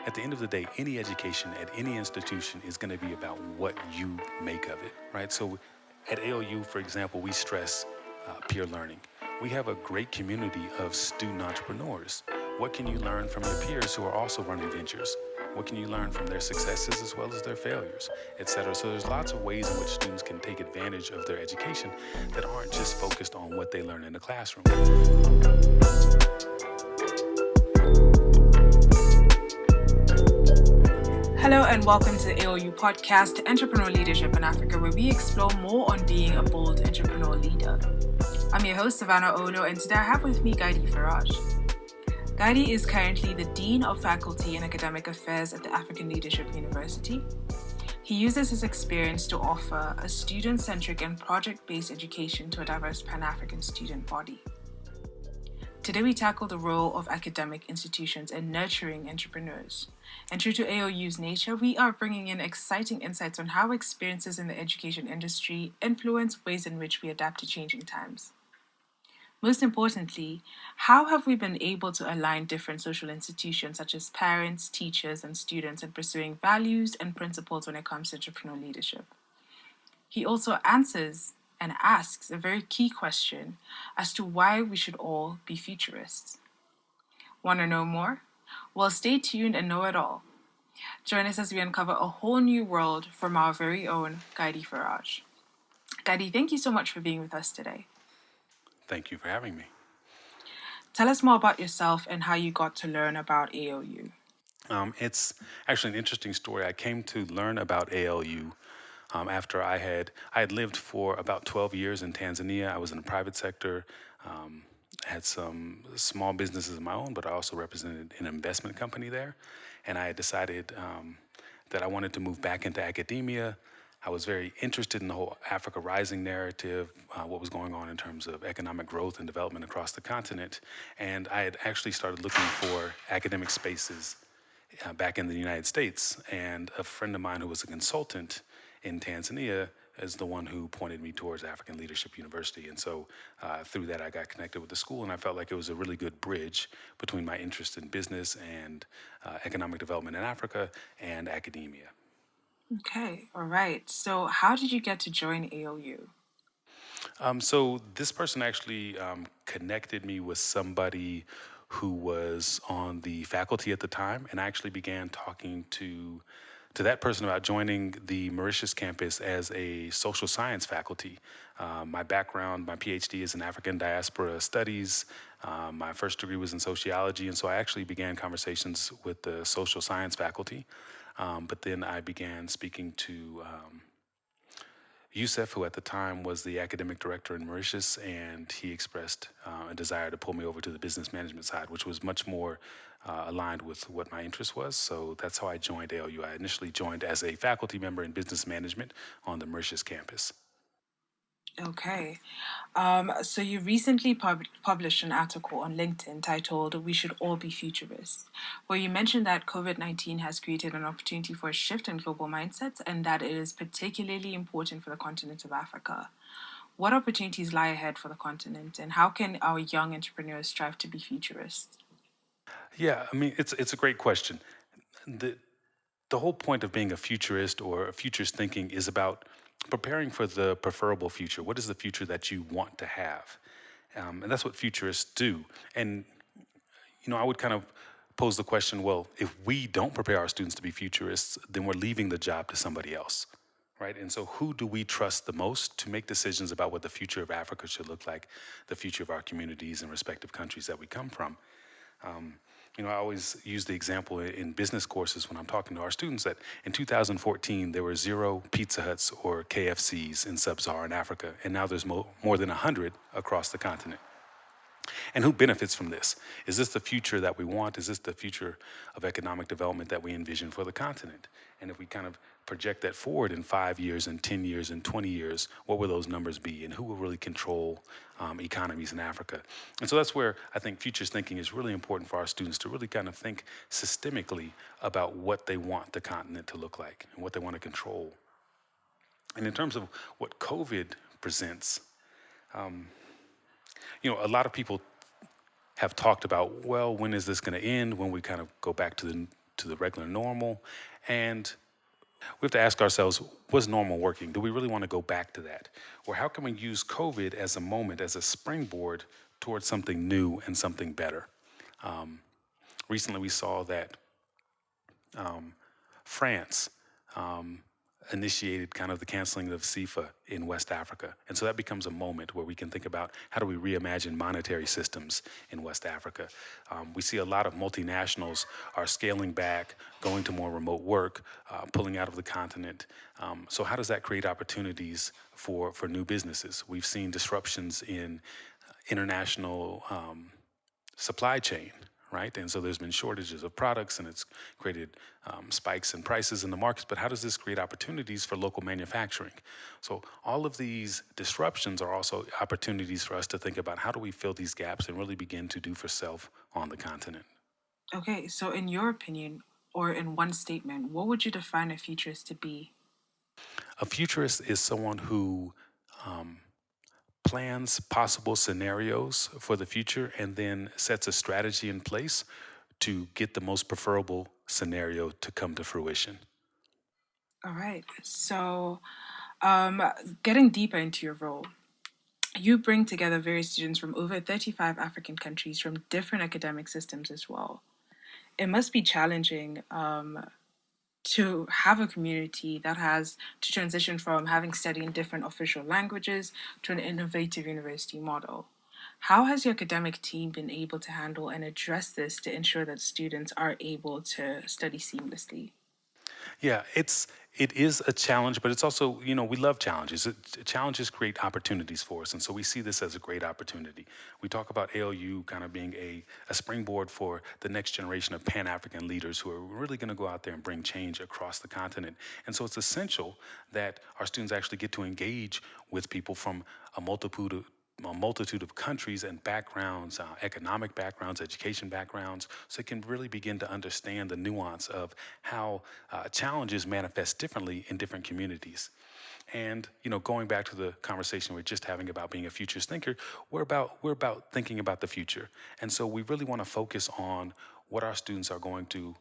at the end of the day, any education at any institution is going to be about what you make of it, right? So at ALU, for example, we stress peer learning. We have a great community of student entrepreneurs. What can you learn from your peers who are also running ventures? What can you learn from their successes as well as their failures, etc.? So there's lots of ways in which students can take advantage of their education that aren't just focused on what they learn in the classroom. Hello and welcome to the AOU podcast, Entrepreneur Leadership in Africa, where we explore more on being a bold entrepreneur leader. I'm your host, Savannah Olo, and today I have with me Gaidi Faraj. Gaidi is currently the Dean of Faculty and Academic Affairs at the African Leadership University. He uses his experience to offer a student-centric and project-based education to a diverse Pan-African student body. Today we tackle the role of academic institutions in nurturing entrepreneurs. And true to AOU's nature, we are bringing in exciting insights on how experiences in the education industry influence ways in which we adapt to changing times. Most importantly, how have we been able to align different social institutions such as parents, teachers, and students in pursuing values and principles when it comes to entrepreneurial leadership? He also answers and asks a very key question as to why we should all be futurists. Want to know more? Well, stay tuned and know it all. Join us as we uncover a whole new world from our very own Gaidi Faraj. Gaidi, thank you so much for being with us today. Thank you for having me. Tell us more about yourself and how you got to learn about AOU. It's actually an interesting story. I came to learn about ALU after I had lived for about 12 years in Tanzania. I was in the private sector, had some small businesses of my own, but I also represented an investment company there. And I had decided that I wanted to move back into academia. I was very interested in the whole Africa Rising narrative, what was going on in terms of economic growth and development across the continent. And I had actually started looking for academic spaces back in the United States. And a friend of mine who was a consultant in Tanzania is the one who pointed me towards African Leadership University. And so through that, I got connected with the school, and I felt like it was a really good bridge between my interest in business and economic development in Africa and academia. Okay, all right. So, how did you get to join AOU? So this person actually connected me with somebody who was on the faculty at the time, and I actually began talking to that person about joining the Mauritius campus as a social science faculty. My background, my PhD is in African diaspora studies. My first degree was in sociology, and so I actually began conversations with the social science faculty. But then I began speaking to Youssef, who at the time was the academic director in Mauritius, and he expressed a desire to pull me over to the business management side, which was much more aligned with what my interest was. So that's how I joined ALU. I initially joined as a faculty member in business management on the Mauritius campus. Okay. So you recently published an article on LinkedIn titled "We Should All Be Futurists," where you mentioned that COVID-19 has created an opportunity for a shift in global mindsets and that it is particularly important for the continent of Africa. What opportunities lie ahead for the continent, and how can our young entrepreneurs strive to be futurists? Yeah, I mean, it's a great question. The the whole point of being a futurist or a futurist thinking is about preparing for the preferable future. What is the future that you want to have? And that's what futurists do. And I would kind of pose the question, well, if we don't prepare our students to be futurists, then we're leaving the job to somebody else, right? And so who do we trust the most to make decisions about what the future of Africa should look like, the future of our communities and respective countries that we come from? Um, I always use the example in business courses when I'm talking to our students that in 2014, there were 0 Pizza Huts or KFCs in sub-Saharan Africa, and now there's more than 100 across the continent. And who benefits from this? Is this the future that we want? Is this the future of economic development that we envision for the continent? And if we kind of project that forward in 5 years and 10 years and 20 years, what will those numbers be? And who will really control economies in Africa? And so that's where I think futures thinking is really important for our students to really kind of think systemically about what they want the continent to look like and what they want to control. And in terms of what COVID presents, um, a lot of people have talked about, well, when is this going to end? When we kind of go back to to the regular normal. And we have to ask ourselves, was normal working? Do we really want to go back to that? Or how can we use COVID as a moment, as a springboard towards something new and something better? Um, Recently, we saw that France um, initiated kind of the canceling of CIFA in West Africa. And so that becomes a moment where we can think about how do we reimagine monetary systems in West Africa. We see a lot of multinationals are scaling back, going to more remote work, pulling out of the continent. So how does that create opportunities for new businesses? We've seen disruptions in international supply chain, right? And so there's been shortages of products and it's created spikes in prices in the markets. But how does this create opportunities for local manufacturing? So all of these disruptions are also opportunities for us to think about how do we fill these gaps and really begin to do for self on the continent. Okay, so in your opinion, or in one statement, what would you define a futurist to be? A futurist is someone who plans possible scenarios for the future and then sets a strategy in place to get the most preferable scenario to come to fruition. All right, so getting deeper into your role, you bring together various students from over 35 African countries from different academic systems as well. It must be challenging to have a community that has to transition from having studied in different official languages to an innovative university model. How has your academic team been able to handle and address this to ensure that students are able to study seamlessly? Yeah, it is a challenge, but it's also, we love challenges. Challenges create opportunities for us, and so we see this as a great opportunity. We talk about ALU kind of being a springboard for the next generation of Pan-African leaders who are really going to go out there and bring change across the continent. And so it's essential that our students actually get to engage with people from a multitude of countries and backgrounds, economic backgrounds, education backgrounds, so it can really begin to understand the nuance of how challenges manifest differently in different communities. And going back to the conversation we're just having about being a futures thinker, we're about thinking about the future, and so we really want to focus on what our students are going to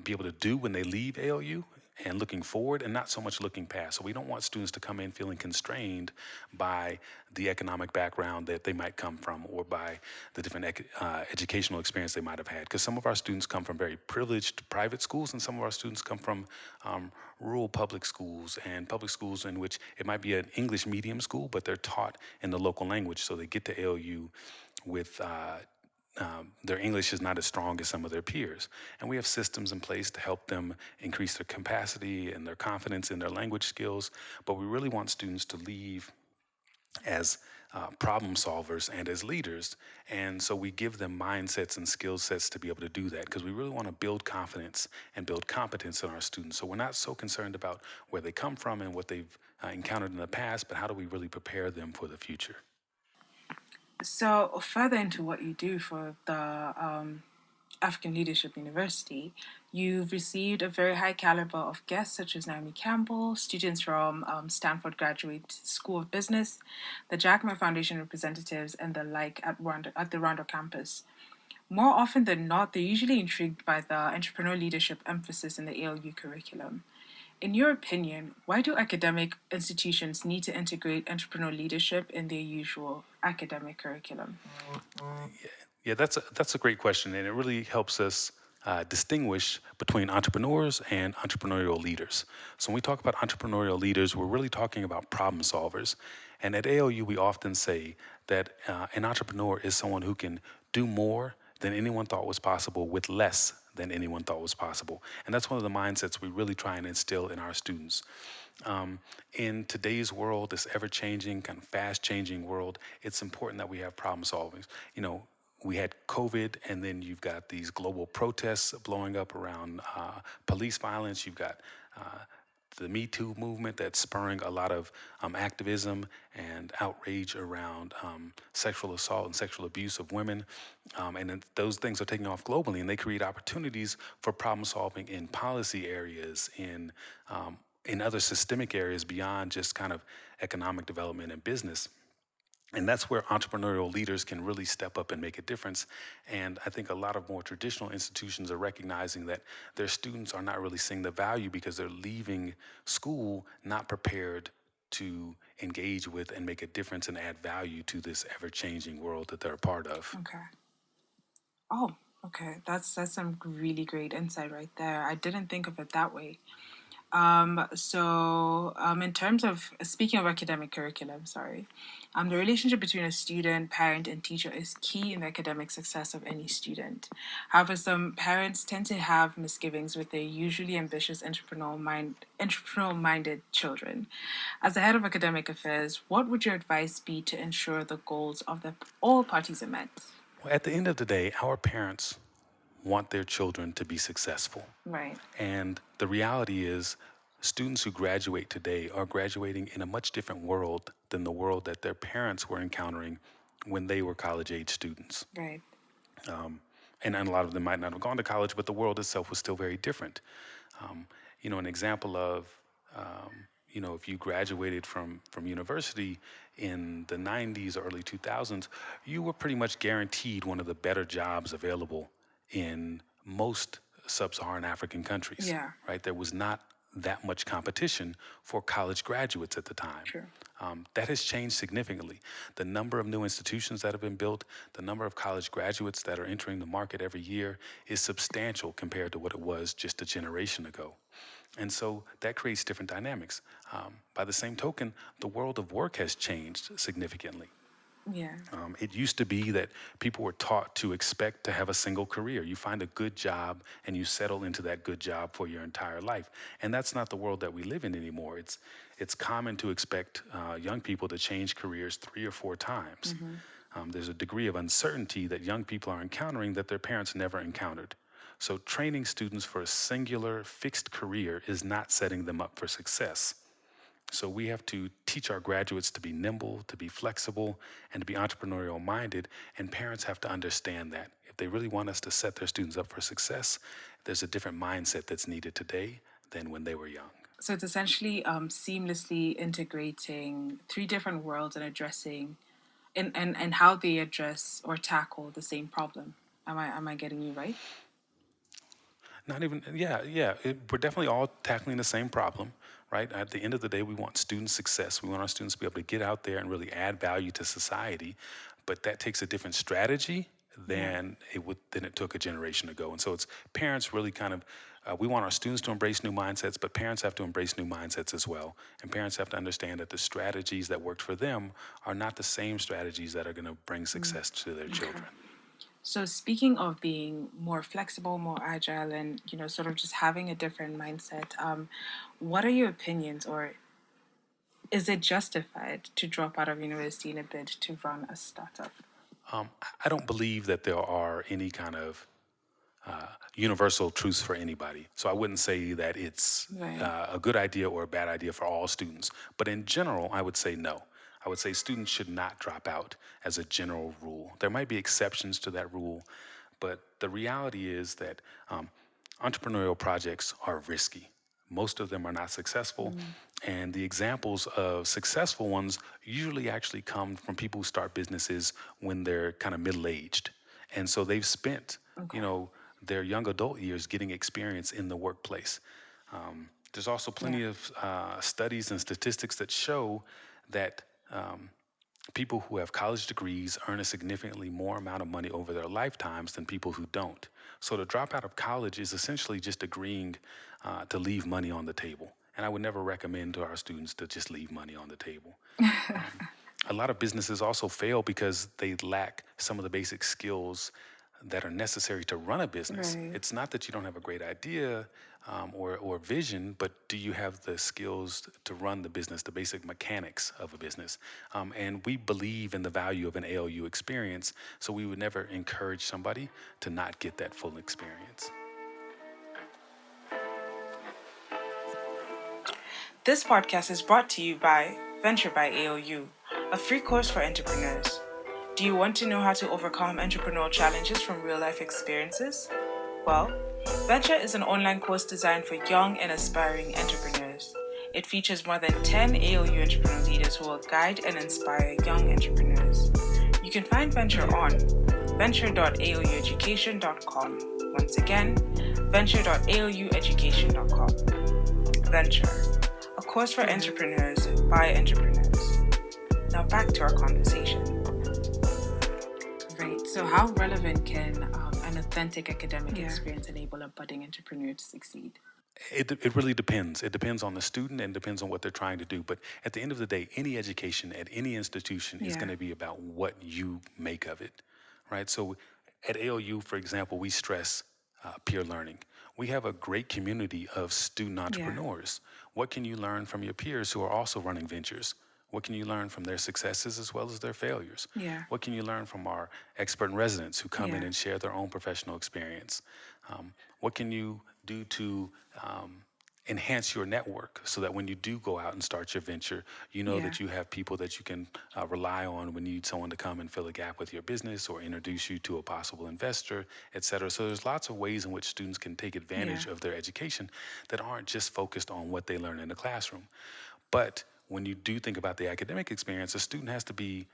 be able to do when they leave ALU and looking forward and not so much looking past. So we don't want students to come in feeling constrained by the economic background that they might come from or by the different educational experience they might have had. Because some of our students come from very privileged private schools and some of our students come from rural public schools and public schools in which it might be an English medium school, but they're taught in the local language. So they get to ALU with their English is not as strong as some of their peers. And we have systems in place to help them increase their capacity and their confidence in their language skills. But we really want students to leave as problem solvers and as leaders. And so we give them mindsets and skill sets to be able to do that because we really want to build confidence and build competence in our students. So we're not so concerned about where they come from and what they've encountered in the past, but how do we really prepare them for the future? So, further into what you do for the African Leadership University, you've received a very high caliber of guests such as Naomi Campbell, students from Stanford Graduate School of Business, the Jack Ma Foundation representatives, and the like at the Rwanda campus. More often than not, they're usually intrigued by the entrepreneurial leadership emphasis in the ALU curriculum. In your opinion, why do academic institutions need to integrate entrepreneurial leadership in their usual academic curriculum? Yeah, that's a great question, and it really helps us distinguish between entrepreneurs and entrepreneurial leaders. So when we talk about entrepreneurial leaders, we're really talking about problem solvers. And at ALU, we often say that an entrepreneur is someone who can do more than anyone thought was possible with less than anyone thought was possible. And that's one of the mindsets we really try and instill in our students. Um, in today's world, this ever-changing, kind of fast-changing world, it's important that we have problem solving. You know, we had COVID, and then you've got these global protests blowing up around police violence. You've got the Me Too movement that's spurring a lot of activism and outrage around sexual assault and sexual abuse of women. And then those things are taking off globally, and they create opportunities for problem solving in policy areas, in other systemic areas beyond just kind of economic development and business. And that's where entrepreneurial leaders can really step up and make a difference. And I think a lot of more traditional institutions are recognizing that their students are not really seeing the value because they're leaving school not prepared to engage with and make a difference and add value to this ever-changing world that they're a part of. Okay. Oh, okay. That's some really great insight right there. I didn't think of it that way. In terms of speaking of academic curriculum, sorry, the relationship between a student, parent, and teacher is key in the academic success of any student. However, some parents tend to have misgivings with their usually ambitious entrepreneurial-minded children. As the head of academic affairs, what would your advice be to ensure the goals of all parties are met? Well, at the end of the day, our parents want their children to be successful. Right. And the reality is, students who graduate today are graduating in a much different world than the world that their parents were encountering when they were college age students. Right. And a lot of them might not have gone to college, but the world itself was still very different. Um, an example of, if you graduated from university in the 90s, early 2000s, you were pretty much guaranteed one of the better jobs available in most sub-Saharan African countries, Yeah. right? There was not that much competition for college graduates at the time. True. That has changed significantly. The number of new institutions that have been built, the number of college graduates that are entering the market every year is substantial compared to what it was just a generation ago. And so that creates different dynamics. By the same token, the world of work has changed significantly. Yeah. It used to be that people were taught to expect to have a single career. You find a good job and you settle into that good job for your entire life. And that's not the world that we live in anymore. It's common to expect young people to change careers 3 or 4 times. There's a degree of uncertainty that young people are encountering that their parents never encountered. So training students for a singular, fixed career is not setting them up for success. So we have to teach our graduates to be nimble, to be flexible, and to be entrepreneurial minded. And parents have to understand that. If they really want us to set their students up for success, there's a different mindset that's needed today than when they were young. So it's essentially seamlessly integrating three different worlds and addressing and how they address or tackle the same problem. Am I getting you right? Not even, yeah, yeah. We're definitely all tackling the same problem, right? At the end of the day, we want student success. We want our students to be able to get out there and really add value to society. But that takes a different strategy Yeah. than it took a generation ago. And so it's parents really kind of, we want our students to embrace new mindsets, but parents have to embrace new mindsets as well. And parents have to understand that the strategies that worked for them are not the same strategies that are going to bring success to their children. So speaking of being more flexible, more agile, and sort of just having a different mindset, what are your opinions, or is it justified to drop out of university in a bid to run a startup? I don't believe that there are any kind of universal truths for anybody. So I wouldn't say that it's Right. a good idea or a bad idea for all students. But in general, I would say no. I would say students should not drop out as a general rule. There might be exceptions to that rule, but the reality is that entrepreneurial projects are risky. Most of them are not successful. And the examples of successful ones usually actually come from people who start businesses when they're kind of middle-aged. And so they've spent, Okay. their young adult years getting experience in the workplace. There's also plenty Yeah. of studies and statistics that show that people who have college degrees earn a significantly more amount of money over their lifetimes than people who don't. So to drop out of college is essentially just agreeing to leave money on the table. And I would never recommend to our students to just leave money on the table. A lot of businesses also fail because they lack some of the basic skills that are necessary to run a business. Right. It's not that you don't have a great idea or vision, but do you have the skills to run the business, the basic mechanics of a business? And we believe in the value of an ALU experience, so we would never encourage somebody to not get that full experience. This podcast is brought to you by Venture by ALU, a free course for entrepreneurs. Do you want to know how to overcome entrepreneurial challenges from real-life experiences? Well, Venture is an online course designed for young and aspiring entrepreneurs. It features more than 10 ALU entrepreneur leaders who will guide and inspire young entrepreneurs. You can find Venture on venture.alueducation.com. Once again, venture.alueducation.com. Venture, a course for entrepreneurs by entrepreneurs. Now back to our conversation. Right. So, how relevant can an authentic academic experience enable a budding entrepreneur to succeed? It really depends. It depends on the student and depends on what they're trying to do. But at the end of the day, any education at any institution is going to be about what you make of it, right? So at ALU, for example, we stress peer learning. We have a great community of student entrepreneurs. What can you learn from your peers who are also running ventures? What can you learn from their successes as well as their failures? What can you learn from our expert in residents who come in and share their own professional experience? What can you do to enhance your network so that when you do go out and start your venture, you know that you have people that you can rely on when you need someone to come and fill a gap with your business or introduce you to a possible investor, et cetera. So there's lots of ways in which students can take advantage of their education that aren't just focused on what they learn in the classroom. But when you do think about the academic experience, a student has to be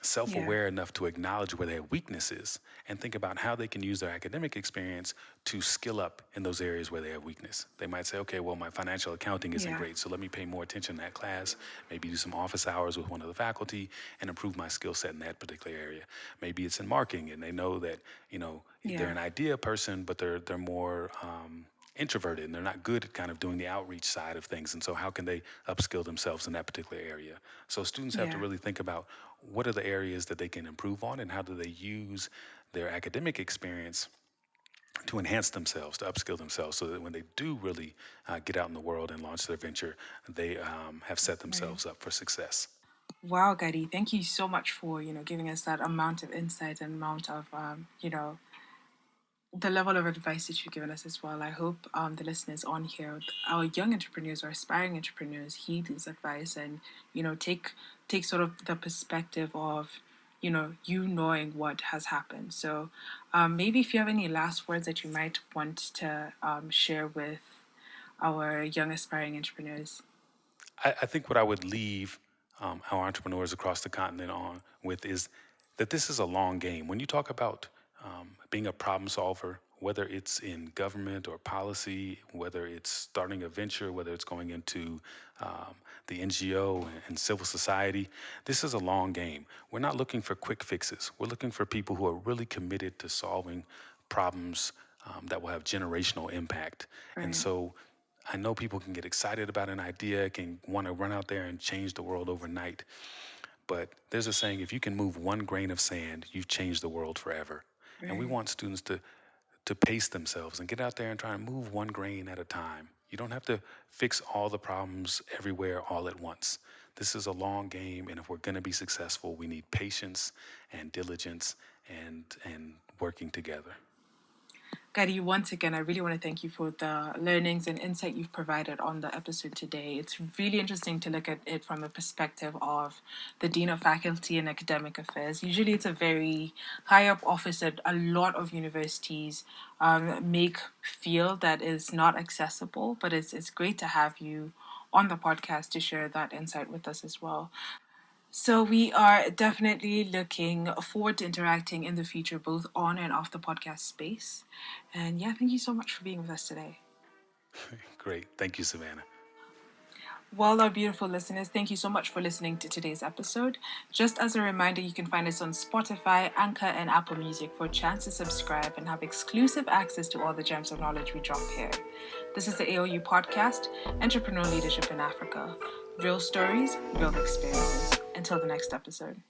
self-aware enough to acknowledge where their weaknesses and think about how they can use their academic experience to skill up in those areas where they have weakness. They might say, okay, well, my financial accounting isn't great, so let me pay more attention in that class, maybe do some office hours with one of the faculty and improve my skill set in that particular area. Maybe it's in marketing and they know that, they're an idea person, but they're more introverted and they're not good at kind of doing the outreach side of things. And so how can they upskill themselves in that particular area? So students have to really think about what are the areas that they can improve on and how do they use their academic experience to enhance themselves, to upskill themselves so that when they do really get out in the world and launch their venture, they have set themselves up for success. Wow, Gaidi, thank you so much for, giving us that amount of insight and amount of, the level of advice that you've given us as well. I hope the listeners on here, our young entrepreneurs or aspiring entrepreneurs, heed this advice and take sort of the perspective of you knowing what has happened. So maybe if you have any last words that you might want to share with our young aspiring entrepreneurs. I think what I would leave our entrepreneurs across the continent on with is that this is a long game. When you talk about being a problem solver, whether it's in government or policy, whether it's starting a venture, whether it's going into the NGO and civil society, this is a long game. We're not looking for quick fixes. We're looking for people who are really committed to solving problems that will have generational impact. And so I know people can get excited about an idea, can want to run out there and change the world overnight. But there's a saying, if you can move one grain of sand, you've changed the world forever. And we want students to pace themselves and get out there and try and move one grain at a time. You don't have to fix all the problems everywhere all at once. This is a long game, and if we're going to be successful, we need patience and diligence and working together. Gaidi, once again, I really want to thank you for the learnings and insight you've provided on the episode today. It's really interesting to look at it from a perspective of the Dean of Faculty and Academic Affairs. Usually it's a very high up office that a lot of universities make feel that is not accessible, but it's great to have you on the podcast to share that insight with us as well. So we are definitely looking forward to interacting in the future, both on and off the podcast space. And yeah, thank you so much for being with us today. Great. Thank you, Savannah. Well, our beautiful listeners, thank you so much for listening to today's episode. Just as a reminder, you can find us on Spotify, Anchor, and Apple Music for a chance to subscribe and have exclusive access to all the gems of knowledge we drop here. This is the AOU podcast, Entrepreneur Leadership in Africa. Real stories, real experiences. Until the next episode.